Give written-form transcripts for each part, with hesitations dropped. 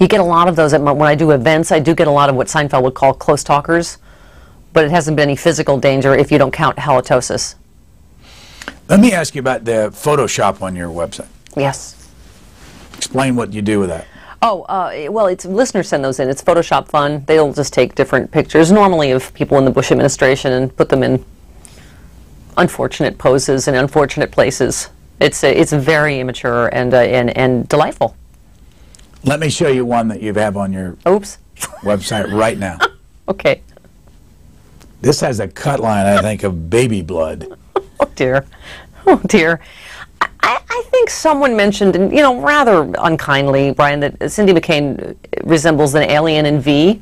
You get a lot of those when I do events. I do get a lot of what Seinfeld would call close talkers, but it hasn't been any physical danger if you don't count halitosis. Let me ask you about the Photoshop on your website. Yes. Explain what you do with that. Oh, well, it's listeners send those in. It's Photoshop fun. They'll just take different pictures, normally of people in the Bush administration, and put them in unfortunate poses and unfortunate places. It's very immature and delightful. Let me show you one that you have on your website right now. Okay. This has a cut line, I think, of baby blood. Oh, dear. Oh, dear. I think someone mentioned, rather unkindly, Brian, that Cindy McCain resembles an alien in V.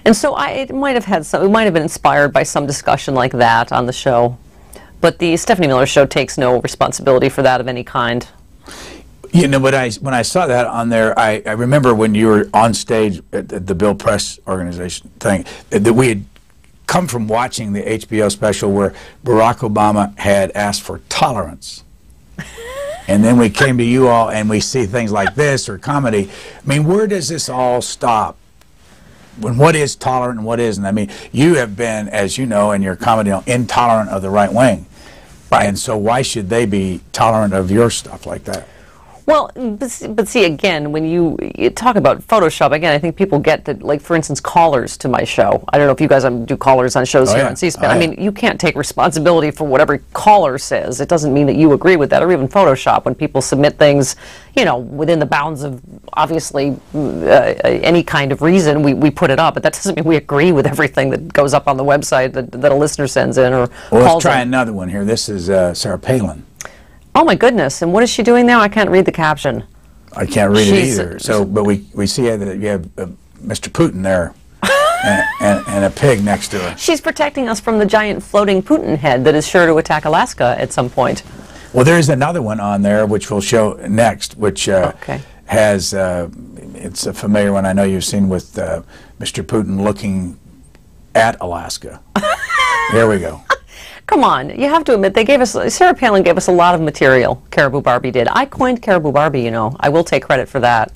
And so it might have been inspired by some discussion like that on the show. But the Stephanie Miller Show takes no responsibility for that of any kind. You know, when I saw that on there, I remember when you were on stage at the Bill Press organization thing, that we had come from watching the HBO special where Barack Obama had asked for tolerance. And then we came to you all and we see things like this or comedy. I mean, where does this all stop? When what is tolerant and what isn't? I mean, you have been, as you know, in your comedy, intolerant of the right wing. And so why should they be tolerant of your stuff like that? Well, but see, again, when you talk about Photoshop, again, I think people get that, like, for instance, callers to my show. I don't know if you guys do callers on shows here on C-SPAN. I mean, you can't take responsibility for what every caller says. It doesn't mean that you agree with that, or even Photoshop, when people submit things, within the bounds of, obviously, any kind of reason, we put it up. But that doesn't mean we agree with everything that goes up on the website that a listener sends in or calls in. Let's try another one here. This is Sarah Palin. Oh my goodness! And what is she doing now? I can't read the caption. I can't read it either. So, but we see that you have Mr. Putin there, and a pig next to her. She's protecting us from the giant floating Putin head that is sure to attack Alaska at some point. Well, there's another one on there which we'll show next, which has it's a familiar one I know you've seen with Mr. Putin looking at Alaska. There we go. Come on, you have to admit, Sarah Palin gave us a lot of material, Caribou Barbie did. I coined Caribou Barbie, I will take credit for that.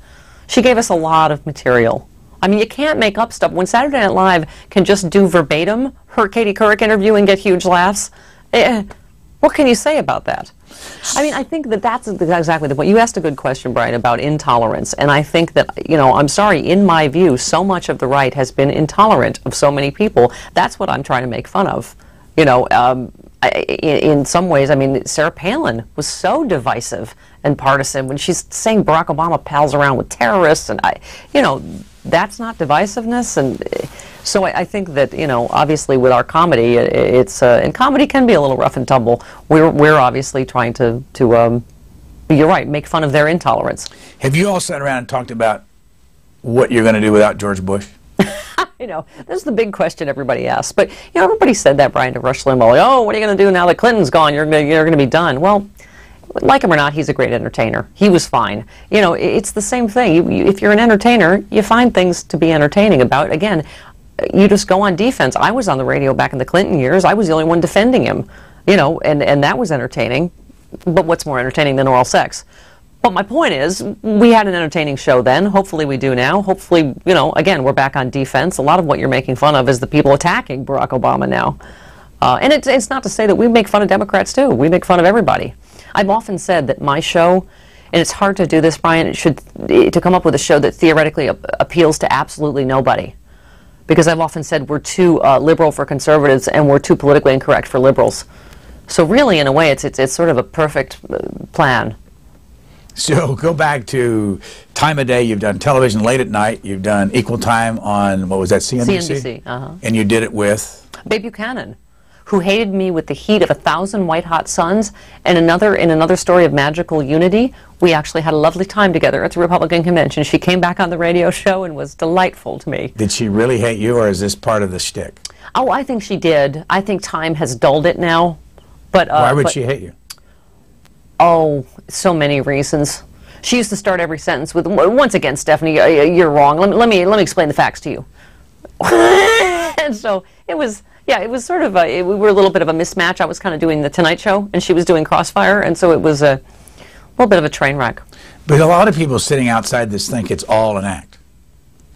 She gave us a lot of material. I mean, you can't make up stuff. When Saturday Night Live can just do verbatim her Katie Couric interview and get huge laughs, what can you say about that? I mean, I think that's exactly the point. You asked a good question, Brian, about intolerance, and I think that, I'm sorry, in my view, so much of the right has been intolerant of so many people. That's what I'm trying to make fun of. In some ways, I mean, Sarah Palin was so divisive and partisan when she's saying Barack Obama pals around with terrorists, and that's not divisiveness. And so I think that obviously with our comedy, and comedy can be a little rough and tumble. We're obviously trying to you're right, make fun of their intolerance. Have you all sat around and talked about what you're going to do without George Bush? This is the big question everybody asks. But, everybody said that, Brian, to Rush Limbaugh. Like, oh, what are you going to do now that Clinton's gone? You're going to be done. Well, like him or not, he's a great entertainer. He was fine. It's the same thing. If you're an entertainer, you find things to be entertaining about. Again, you just go on defense. I was on the radio back in the Clinton years. I was the only one defending him, and that was entertaining. But what's more entertaining than oral sex? But my point is, we had an entertaining show then. Hopefully we do now. Hopefully, again, we're back on defense. A lot of what you're making fun of is the people attacking Barack Obama now. And it's not to say that we make fun of Democrats, too. We make fun of everybody. I've often said that my show, and it's hard to do this, Brian, to come up with a show that theoretically appeals to absolutely nobody. Because I've often said we're too liberal for conservatives and we're too politically incorrect for liberals. So really, in a way, it's sort of a perfect plan. So go back to time of day. You've done television late at night. You've done equal time on, what was that, CNBC? CNBC, And you did it with? Babe Buchanan, who hated me with the heat of 1,000 white-hot suns. And in another story of magical unity, we actually had a lovely time together at the Republican convention. She came back on the radio show and was delightful to me. Did she really hate you, or is this part of the shtick? Oh, I think she did. I think time has dulled it now. But why would she hate you? Oh, so many reasons. She used to start every sentence with, once again, Stephanie, you're wrong. Let me explain the facts to you. And so it was sort of we were a little bit of a mismatch. I was kind of doing the Tonight Show, and she was doing Crossfire, and so it was a little bit of a train wreck. But a lot of people sitting outside this think it's all an act.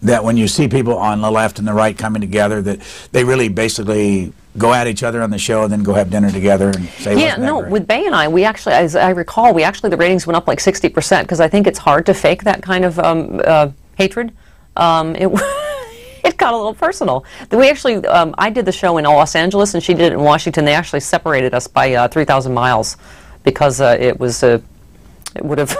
that when you see people on the left and the right coming together, that they really basically go at each other on the show and then go have dinner together and say, yeah, no, with Bay and I, we actually, as I recall, the ratings went up like 60% because I think it's hard to fake that kind of hatred. It got a little personal. We actually, I did the show in Los Angeles and she did it in Washington. They actually separated us by 3,000 miles because it would have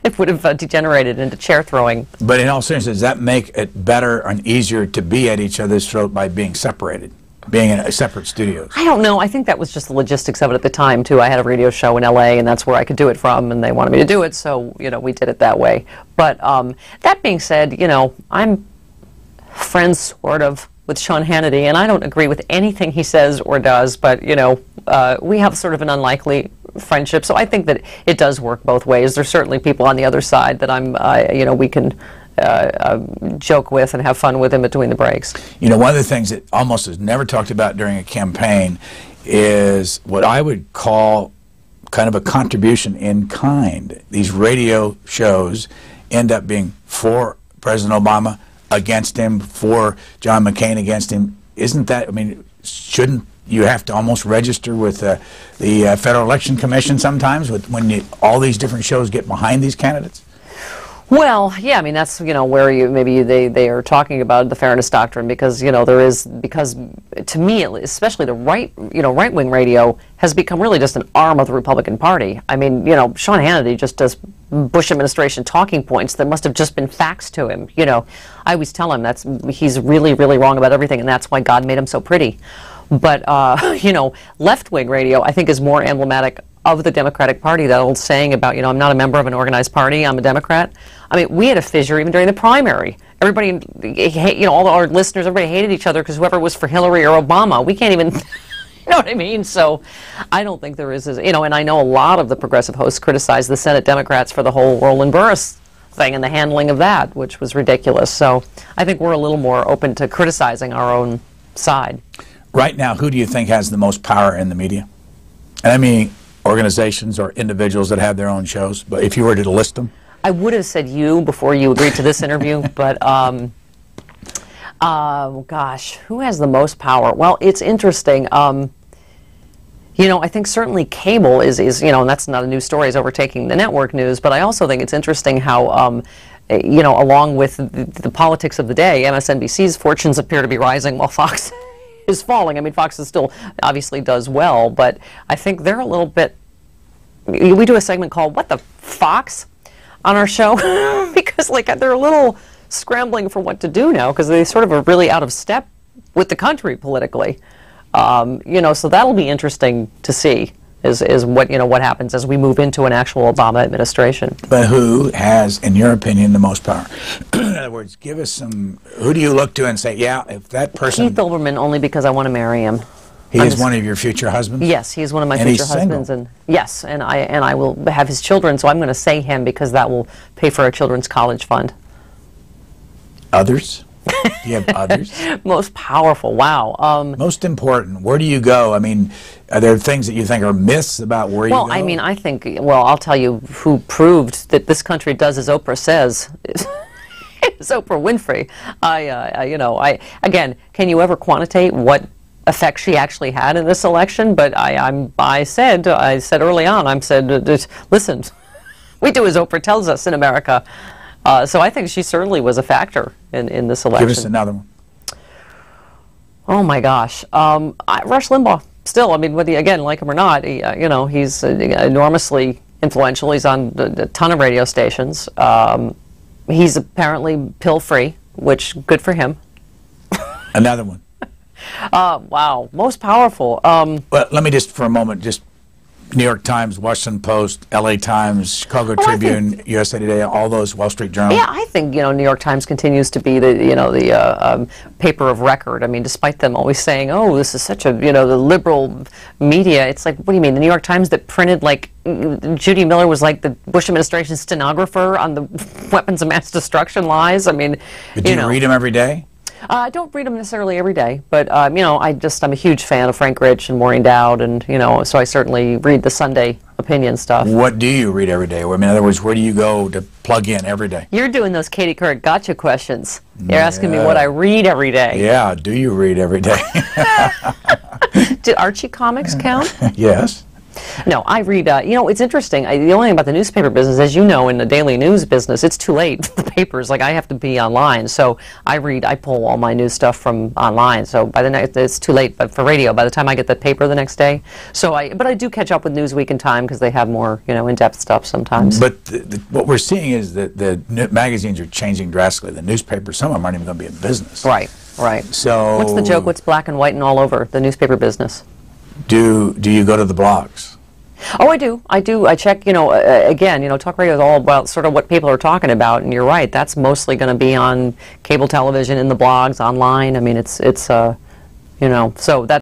it would have degenerated into chair throwing. But in all seriousness, does that make it better and easier to be at each other's throat by being separated, being in separate studios? I don't know. I think that was just the logistics of it at the time, too. I had a radio show in L.A., and that's where I could do it from, and they wanted me to do it, so, we did it that way. But that being said, I'm friends, sort of, with Sean Hannity, and I don't agree with anything he says or does, but, we have sort of an unlikely friendship, so I think that it does work both ways. There's certainly people on the other side that we can joke with and have fun with in between the breaks. One of the things that almost is never talked about during a campaign is what I would call kind of a contribution in kind. These radio shows end up being for President Obama, against him, for John McCain, against him. Isn't that, shouldn't you have to almost register with the Federal Election Commission sometimes when all these different shows get behind these candidates? Well, yeah, that's where maybe they are talking about the fairness doctrine because because to me especially the right-wing radio has become really just an arm of the Republican Party. Sean Hannity just does Bush administration talking points that must have just been faxed to him. I always tell him he's really, really wrong about everything, and that's why God made him so pretty. But left-wing radio I think is more emblematic of the Democratic Party. That old saying about I'm not a member of an organized party, I'm a Democrat. We had a fissure even during the primary. Everybody, all our listeners, everybody hated each other because whoever was for Hillary or Obama, we can't even, you know what I mean? So I don't think there is, and I know a lot of the progressive hosts criticize the Senate Democrats for the whole Roland Burris thing and the handling of that, which was ridiculous. So I think we're a little more open to criticizing our own side. Right now, who do you think has the most power in the media? And organizations or individuals that have their own shows, but if you were to list them? I would have said you before you agreed to this interview, but gosh, who has the most power? Well, it's interesting. I think certainly cable is and that's not a news story, is overtaking the network news, but I also think it's interesting how along with the politics of the day, MSNBC's fortunes appear to be rising while Fox is falling. Fox is still obviously does well, but I think they're a little bit. We do a segment called "What the Fox" on our show because they're a little scrambling for what to do now because they sort of are really out of step with the country politically. So that'll be interesting to see is what happens as we move into an actual Obama administration. But who has, in your opinion, the most power? In other words, give us some. Who do you look to and say, yeah, if that person? Keith Olbermann, only because I want to marry him. He is one of your future husbands? Yes, he is one of my future husbands, and yes, and I will have his children. So I'm going to say him because that will pay for our children's college fund. Others? Do you have others? Most powerful. Wow. Most important. Where do you go? Are there things that you think are myths about where you go? Well, I think. Well, I'll tell you who proved that this country does as Oprah says. It's Oprah Winfrey. Again, can you ever quantitate what effect she actually had in this election? But I said early on, listen, we do as Oprah tells us in America. So I think she certainly was a factor in this election. Give us another one. Oh my gosh, Rush Limbaugh. Still, whether again like him or not, he's enormously influential. He's on a ton of radio stations. He's apparently pill-free, which good for him. Another one. Wow, most powerful. Well, let me just for a moment New York Times, Washington Post, LA Times, Chicago Tribune, USA Today, all those Wall Street Journal. Yeah, I think New York Times continues to be the paper of record. Despite them always saying, "Oh, this is such a the liberal media." It's like, what do you mean? The New York Times that printed Judy Miller was like the Bush administration stenographer on the weapons of mass destruction lies. But do you read them every day? I don't read them necessarily every day, but you know, I'm a huge fan of Frank Rich and Maureen Dowd, and you know, so I certainly read the Sunday opinion stuff. What do you read every day? I mean, in other words, where do you go to plug in every day? You're doing those Katie Couric gotcha questions. You're asking me what I read every day. Yeah, do you read every day? Do Archie comics count? Yes. No, I read, you know, it's interesting. The only thing about the newspaper business, as you know, in the daily news business, it's too late. The papers, like, I have to be online. So I pull all my news stuff from online. So by the next, it's too late. But for radio, by the time I get the paper the next day. But I do catch up with Newsweek and Time because they have more, you know, in-depth stuff sometimes. But what we're seeing is that the magazines are changing drastically. The newspapers, some of them aren't even going to be in business. Right, right. So what's the joke? What's black and white and all over the newspaper business? Do you go to the blogs? Oh, I do. I check, you know, again, you know, talk radio is all about sort of what people are talking about, and you're right, that's mostly going to be on cable television, in the blogs, online. I mean, it's you know, so that